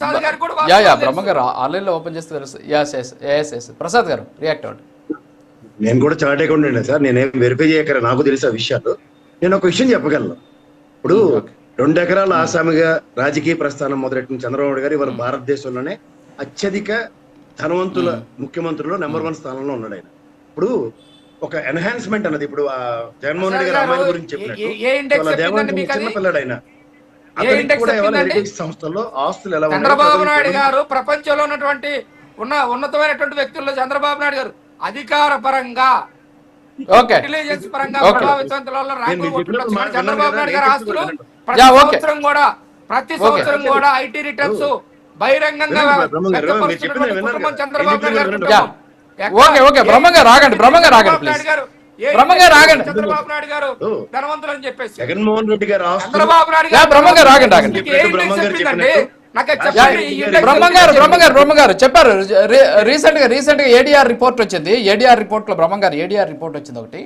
బ్రహ్మ గారు ఆన్లైన్లో ఓపెన్ చేస్తే ప్రసాద్ గారు రియాక్ట్ అవ్వండి. నేను కూడా చార్ట్ అకౌంట్ అండి సార్, నేనేం వెరిఫై చేయకరా, నాకు తెలుసు ఆ విషయాలు. నేను ఒక విషయం చెప్పగలను. ఇప్పుడు 2 ఎకరాల ఆసామిగా రాజకీయ ప్రస్థానం మొదలెట్టిన చంద్రబాబు గారు ఇవాళ భారతదేశంలోనే అత్యధిక ధనవంతుల ముఖ్యమంత్రుల్లో నెంబర్ 1 స్థానంలో ఉన్నాడు ఆయన. ఇప్పుడు ఒక ఎన్హాన్స్మెంట్ అన్నది, ఇప్పుడు జగన్మోహన్ రెడ్డి గారు అమ్మాయిల గురించి చెప్పినట్టు చిన్న పిల్లడు ఆయన సంస్థల్లో ఆస్తులు ఎలా చంద్రబాబు నాయుడు గారు ప్రపంచంలో ఉన్నటువంటి ఉన్నతమైనటువంటి వ్యక్తుల్లో చంద్రబాబు నాయుడు గారు అధికార పరంగా ఇంటెలిజెన్స్ పరంగా చంద్రబాబు నాయుడు గారు ఆస్తులు ప్రతి సంవత్సరం కూడా ఐటీ రిటర్న్స్ బహిరంగంగా చంద్రబాబు నాయుడు గారు ధనవంతులు అని చెప్పేసి జగన్మోహన్ రెడ్డి గారు చంద్రబాబు నాయుడు బ్రహ్మ గారు చెప్పారు. రీసెంట్ గా ఏడీఆర్ రిపోర్ట్ వచ్చింది. ఏడీఆర్ రిపోర్ట్ లో బ్రహ్మ గారు ఏడీఆర్ వచ్చింది ఒకటి.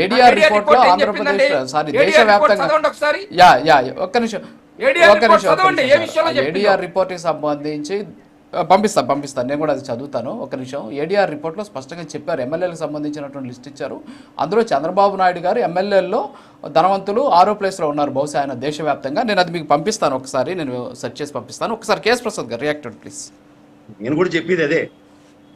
ఏడీఆర్ రిపోర్ట్ లో ఆంధ్రప్రదేశ్ దేశవ్యాప్తంగా ఒక్క నిమిషం ఏడీఆర్ రిపోర్ట్ కి సంబంధించి పంపిస్తాను నేను కూడా అది చదువుతాను. ఒక నిమిషం. ఏడీఆర్ రిపోర్ట్లో స్పష్టంగా చెప్పారు, ఎమ్మెల్యేలకు సంబంధించినటువంటి లిస్ట్ ఇచ్చారు. అందులో చంద్రబాబు నాయుడు గారు ఎమ్మెల్యేల్లో ధనవంతులు 6వ ప్లేస్లో ఉన్నారు బహుశా ఆయన దేశవ్యాప్తంగా. నేను అది మీకు పంపిస్తాను, ఒకసారి నేను సెర్చ్ చేసి పంపిస్తాను. ఒకసారి కేఎస్ ప్రసాద్ గారు రియాక్టెడ్ ప్లీజ్. నేను కూడా చెప్పేది అదే,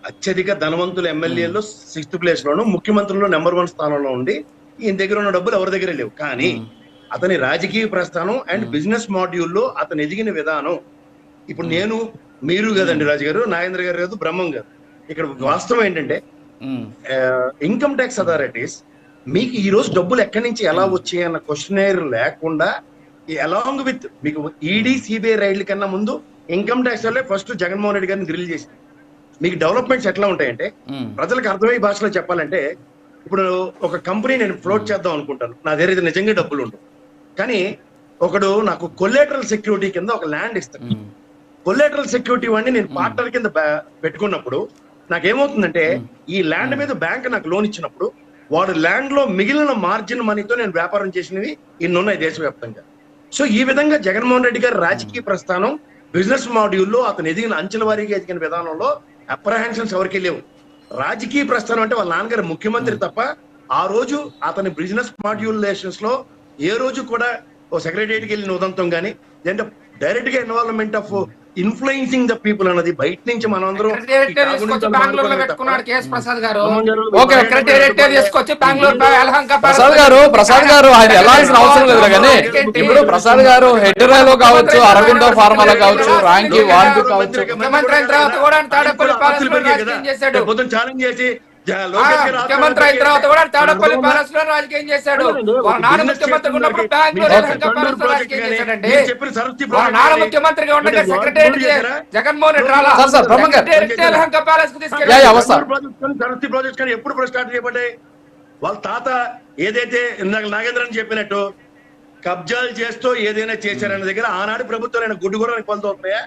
అత్యధిక ధనవంతుల ఎమ్మెల్యేలో 6th ప్లేస్ లోను, ముఖ్యమంత్రుల్లో నెంబర్ 1 స్థానంలో ఉండి ఈయన దగ్గర ఉన్న డబ్బులు ఎవరి దగ్గర లేవు. కానీ అతని రాజకీయ ప్రస్థానం అండ్ బిజినెస్ మాడ్యూల్లో అతను ఎదిగిన విధానం, ఇప్పుడు నేను మీరు కదండి రాజు గారు, నాగేంద్ర గారు కాదు, బ్రహ్మం గారు, ఇక్కడ వాస్తవం ఏంటంటే ఇన్కమ్ ట్యాక్స్ అథారిటీస్ మీకు ఈ రోజు డబ్బులు ఎక్కడి నుంచి ఎలా వచ్చాయి అన్న క్వశ్చనేర్ లేకుండా అలాంగ్ విత్ మీకు ఈడీ సిబిఐ రైడ్ల కన్నా ముందు ఇన్కమ్ ట్యాక్స్ వల్లే ఫస్ట్ జగన్మోహన్ రెడ్డి గారిని గ్రిల్ చేసింది. మీకు డెవలప్మెంట్స్ ఎట్లా ఉంటాయంటే ప్రజలకు అర్థమయ్యే భాషలో చెప్పాలంటే, ఇప్పుడు ఒక కంపెనీ నేను ఫ్లోట్ చేద్దాం అనుకుంటాను, నా దగ్గర నిజంగా డబ్బులు ఉండవు, కానీ ఒకడు నాకు కొలేటరల్ సెక్యూరిటీ కింద ఒక ల్యాండ్ ఇస్తాడు. కొలేటరల్ సెక్యూరిటీ వాడిని నేను పార్ట్నర్ కింద పెట్టుకున్నప్పుడు నాకేమవుతుందంటే, ఈ ల్యాండ్ మీద బ్యాంక్ నాకు లోన్ ఇచ్చినప్పుడు వాడు ల్యాండ్ లో మిగిలిన మార్జిన్ మనీతో నేను వ్యాపారం చేసినవి ఇన్నున్నాయి దేశవ్యాప్తంగా. సో ఈ విధంగా జగన్మోహన్ రెడ్డి గారి రాజకీయ ప్రస్థానం బిజినెస్ మాడ్యూల్లో అతను ఎదిగిన అంచెల వారీగా ఎదిగిన విధానంలో అప్రహెన్షన్స్ ఎవరికి లేవు. రాజకీయ ప్రస్థానం అంటే వాళ్ళ నాన్నగారు ముఖ్యమంత్రి తప్ప ఆ రోజు అతని బిజినెస్ మాడ్యులేషన్స్ లో ఏ రోజు కూడా ఓ సెక్రటరియట్కి వెళ్ళిన ఉదంతం కానీ, లేదంటే డైరెక్ట్ గా involvement of influencing the people అన్నది బయట నుంచి మనందరం ప్రసాద్ గారు ఆయన వెళ్ళాల్సిన అవసరం లేదు. కానీ ఇప్పుడు ప్రసాద్ గారు హెటరాలో కావచ్చు, అరవిందో ఫార్మాలో కావచ్చు, ర్యాంకి వాళ్ళు కావచ్చు, ఛాలెంజ్ చేసి ముఖ్యమంత్రి అయిన తర్వాత కూడా తాడపల్లి ప్యాలెస్ లో రాజకీయం చేశాడు. నాన్న ముఖ్యమంత్రి ఉన్నప్పుడు నాన్న ముఖ్యమంత్రిగా ఉండగా సెక్రటరీ జగన్మోహన్ రెడ్డి రాలా ప్రాజెక్ట్ కానీ ఎప్పుడు స్టార్ట్ చేయబడ్డాయి? వాళ్ళ తాత ఏదైతే ఇందాక నాగేంద్రని చెప్పినట్టు కబ్జాలు చేస్తూ ఏదైనా చేశారనే దగ్గర ఆనాడు ప్రభుత్వాలు గుడ్డు కూడా పనులు అవుతున్నాయా?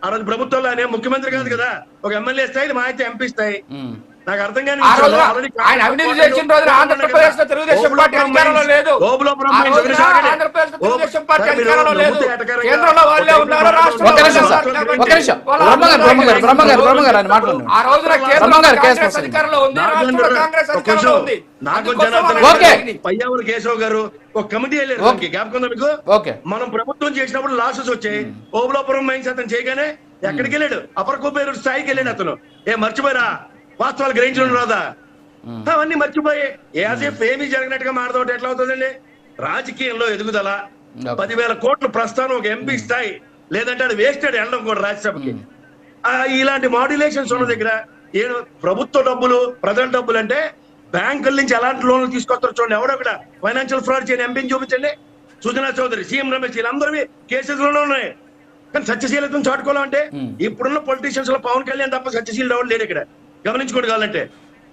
ఆ రోజు ప్రభుత్వంలో ఆయన ముఖ్యమంత్రి కాదు కదా, ఒక ఎమ్మెల్యే స్థాయి, మా అయితే ఎంపీ స్థాయి. నాకు అర్థం కాని ఆయన అవినీతి చేసిన రోజున ఆంధ్రప్రదేశ్ లో తెలుగుదేశం పార్టీ అధికారంలో లేదు, తెలుగుదేశం పార్టీ అధికారంలో లేదు, కేంద్రంలో వాళ్ళే ఉన్నారు, ఆ రోజున కాంగ్రెస్ అధికారంలో ఉంది, రాష్ట్రంలో కాంగ్రెస్ అధికారంలో ఉంది. పయ్యావుల కేశవ్ గారు ఒక కమిటీ వెళ్ళారు, జ్ఞాపకం మీకు? మనం ప్రభుత్వం చేసినప్పుడు లాసెస్ వచ్చాయి. ఓబులాపురం మైన్స్ అతను చేయగానే ఎక్కడికి వెళ్ళాడు? అప్పర్ కుబేరు స్థాయికి వెళ్ళాడు అతను. మర్చిపోయారా? వాస్తవాలు గ్రహించడం రాదా? అవన్నీ మర్చిపోయి ఏమీ జరిగినట్టుగా మాట్లాడటం ఎట్లా అవుతుందండి? రాజకీయంలో ఎదుగుదల 10,000 కోట్ల ప్రస్థానం ఒక ఎంపీ స్థాయి, లేదంటే అది వేస్టెడ్ వెళ్ళడం కూడా రాజ్యసభకి. ఇలాంటి మాడ్యులేషన్స్ ఉన్న దగ్గర ఏదో ప్రభుత్వ డబ్బులు, ప్రజల డబ్బులు అంటే బ్యాంకుల నుంచి ఎలాంటి లోన్లు తీసుకొస్తారు చూడండి. ఎవడో కూడా ఫైనాన్షియల్ ఫ్రాడ్ చేయని ఎంపీని చూపించండి. సుజనా చౌదరి, సీఎం రమేష్, వీళ్ళందరివి కేసెస్లోనే ఉన్నాయి. కానీ సత్యశీలతను చాటుకోవాలంటే ఇప్పుడున్న పొలిటీషియన్స్ లో పవన్ కళ్యాణ్ తప్ప సత్యశీల ఎవరు లేరు ఇక్కడ, గమనించుకోండి కావాలంటే.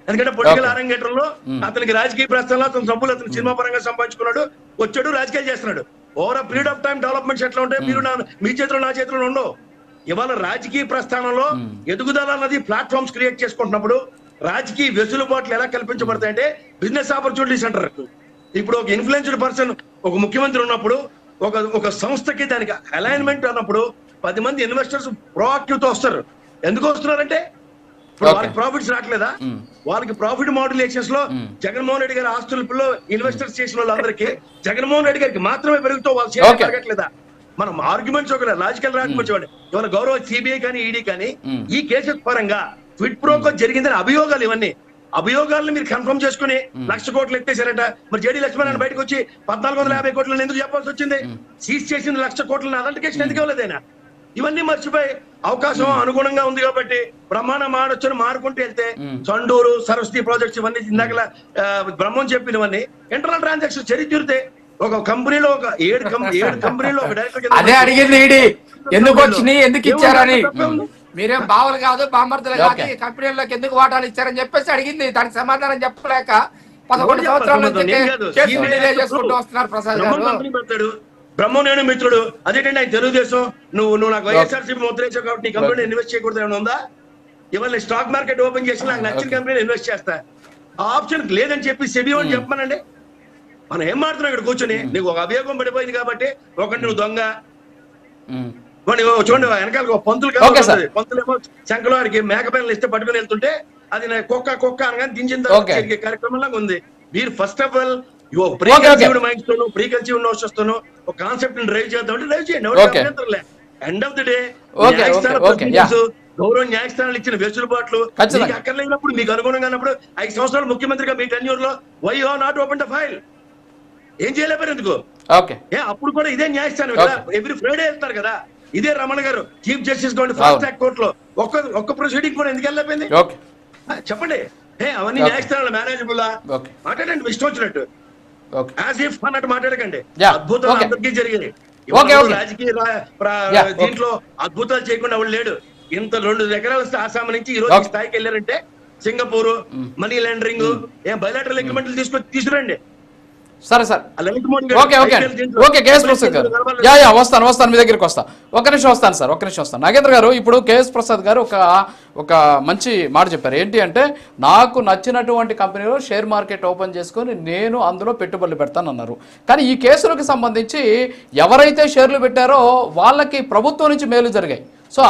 ఎందుకంటే పొలిటికల్ అరంగేట్రంలో అతనికి రాజకీయ ప్రస్థానంలో అతను డబ్బులు అతను సినిమా పరంగా సంపాదించుకున్నాడు, వచ్చాడు, రాజకీయాలు చేస్తున్నాడు. Over period of time developments ఎట్లా ఉంటాయి? మీరు మీ చేతిలో నా చేతిలో ఉండవు. ఇవాళ రాజకీయ ప్రస్థానంలో ఎదుగుదల అన్నది ప్లాట్ఫామ్స్ క్రియేట్ చేసుకుంటున్నప్పుడు రాజకీయ వెసులుబాట్లు ఎలా కల్పించబడతాయంటే బిజినెస్ ఆపర్చునిటీస్ అంటారు. ఇప్పుడు ఒక ఇన్ఫ్లుయెన్స్డ్ పర్సన్, ఒక ముఖ్యమంత్రి ఉన్నప్పుడు, ఒక సంస్థకి దానికి అలైన్మెంట్ అన్నప్పుడు 10 మంది ఇన్వెస్టర్స్ ప్రోయాక్టివ్ తో వస్తారు. ఎందుకు వస్తున్నారంటే ఇప్పుడు వాళ్ళకి ప్రాఫిట్స్ రావట్లేదా? వాళ్ళకి ప్రాఫిట్ మాడ్యులేషన్స్ లో జగన్మోహన్ రెడ్డి గారి ఆస్తులలో ఇన్వెస్టర్స్ చేసిన వాళ్ళందరికీ జగన్మోహన్ రెడ్డి గారికి మాత్రమే పెరుగుతూ వాళ్ళ షేర్ పెరగట్లేదా? మనం ఆర్గ్యుమెంట్స్ ఒక లాజికల్ ఆర్గ్యుమెంట్స్ ఇవ్వండి. ఇవాళ గౌరవ సిబిఐ కానీ ఈడీ కానీ ఈ కేసెస్ పరంగా క్విడ్ ప్రోకో జరిగిందని అభియోగాలు, ఇవన్నీ అభియోగాలను మీరు కన్ఫర్మ్ చేసుకుని 1,00,000 కోట్లు ఎత్తేసారట. మరి జేడీ లక్ష్మణ్ బయటకు వచ్చి 1,450 కోట్లను ఎందుకు చెప్పాల్సి వచ్చింది? సీజ్ చేసిన 1,00,000 కోట్లను అథెంటికేషన్ ఎందుకు ఇవ్వలేదైనా? ఇవన్నీ మర్చిపోయి అవకాశం అనుగుణంగా ఉంది కాబట్టి బ్రహ్మాండ మాడొచ్చని మారుకుంటూ వెళ్తే చండూరు, సరస్వతి ప్రాజెక్ట్స్ ఇవన్నీ ఇందాక బ్రహ్మం చెప్పినవన్నీ ఇంటర్నల్ ట్రాన్సాక్షన్ చరిత్రతే. ఒక కంపెనీలో ఒక 7 కంపెనీలో ఒక డైరెక్టర్ అదే అడిగింది ఈడీ, ఎందుకు వచ్చినాయి, ఎందుకు ఇచ్చారని. మీరేం బావలు కాదు, బామర్దులు కాదు, ఈ కంపెనీలోకి ఎందుకు వాటాలు ఇచ్చారని చెప్పేసి అడిగింది. దానికి సమాధానం చెప్పలేక 11 సంవత్సరాల నుంచి కేసులు డిలే చేసుకుంటూ వస్తున్నారు ప్రసాద్ గారు. బ్రహ్మనేను మిత్రుడు అదేంటండి ఆయన తెలుగుదేశం, నువ్వు నాకు వైఎస్ఆర్సీపీ ముద్రేసావు కాబట్టి నీ కంపెనీ ఇన్వెస్ట్ చేయకూడదు ఏమైనా ఉందా? ఇవాళ స్టాక్ మార్కెట్ ఓపెన్ చేసి నాకు నచ్చిన కంపెనీ ఇన్వెస్ట్ చేస్తా, ఆ ఆప్షన్ లేదని చెప్పి సెబీ అని చెప్పమనండి. మనం ఏం మాడుతున్నాం ఇక్కడ కూర్చొని? నీకు ఒక అభియోగం పడిపోయింది కాబట్టి ఒకటి నువ్వు దొంగ చూడండి, వెనకాల పంతులు పంతులేమో శంకలవారికి మేకపైనలు ఇస్తే పట్టుకుని వెళ్తుంటే అది కుక్క అనగానే దించిన తర్వాత కార్యక్రమంలాగా ఉంది. మీరు first of all preconceived minds తోను ప్రీకన్సీవ్డ్ నోషన్స్ తోను ఒక కాన్సెప్ట్ ని డ్రైవ్ చేద్దాం, డ్రైవ్ చేయండి. ఎండ్ ఆఫ్ ది డే గౌరవ న్యాయస్థానాలు ఇచ్చిన వెసులుబాట్లు మీకు అక్కర్లేనప్పుడు, మీకు అనుగుణంగా ఉన్నప్పుడు 5 సంవత్సరాలు ముఖ్యమంత్రిగా మీ టెన్యూర్ లో why you have not open the file? ఏం చేయలేపారు ఎందుకు? అప్పుడు కూడా ఇదే న్యాయస్థానం కదా, ఎవ్రీ ఫ్రైడే వెళ్తారు కదా. ఇదే రమణ గారు చీఫ్ జస్టిస్ గా ఫాస్ట్ ట్రాక్ కోర్టులో ఒక్క ప్రొసీడింగ్ కూడా ఎందుకు వెళ్ళలేకపోయింది చెప్పండి? అవన్నీ న్యాయస్థానాల మేనేజబుల్ మాట్లాడండి, ఇష్టం వచ్చినట్టు యాజ్ ఇఫ్ అన్నట్టు మాట్లాడకండి. అద్భుతాలు అందరికీ జరిగాయి. రాజకీయ దీంట్లో అద్భుతాలు చేయకుండా వాళ్ళు లేడు. ఇంత 2 ఎకరాల ఆసామ నుంచి ఈ రోజు స్థాయికి వెళ్ళారంటే సింగపూర్ మనీ లాండరింగ్ బయలాటరల్ అగ్రిమెంట్లు తీసుకురండి. సరే సార్, ఓకే కేఎస్ ప్రసాద్ గారు, వస్తాను మీ దగ్గరికి వస్తాను. ఒక్క నిమిషం వస్తాను. నాగేంద్ర గారు, ఇప్పుడు కేఎస్ ప్రసాద్ గారు ఒక మంచి మాట చెప్పారు. ఏంటి అంటే, నాకు నచ్చినటువంటి కంపెనీలో షేర్ మార్కెట్ ఓపెన్ చేసుకొని నేను అందులో పెట్టుబడులు పెడతానన్నారు. కానీ ఈ కేసులకు సంబంధించి ఎవరైతే షేర్లు పెట్టారో వాళ్ళకి ప్రభుత్వం నుంచి మేలు జరిగాయి. సో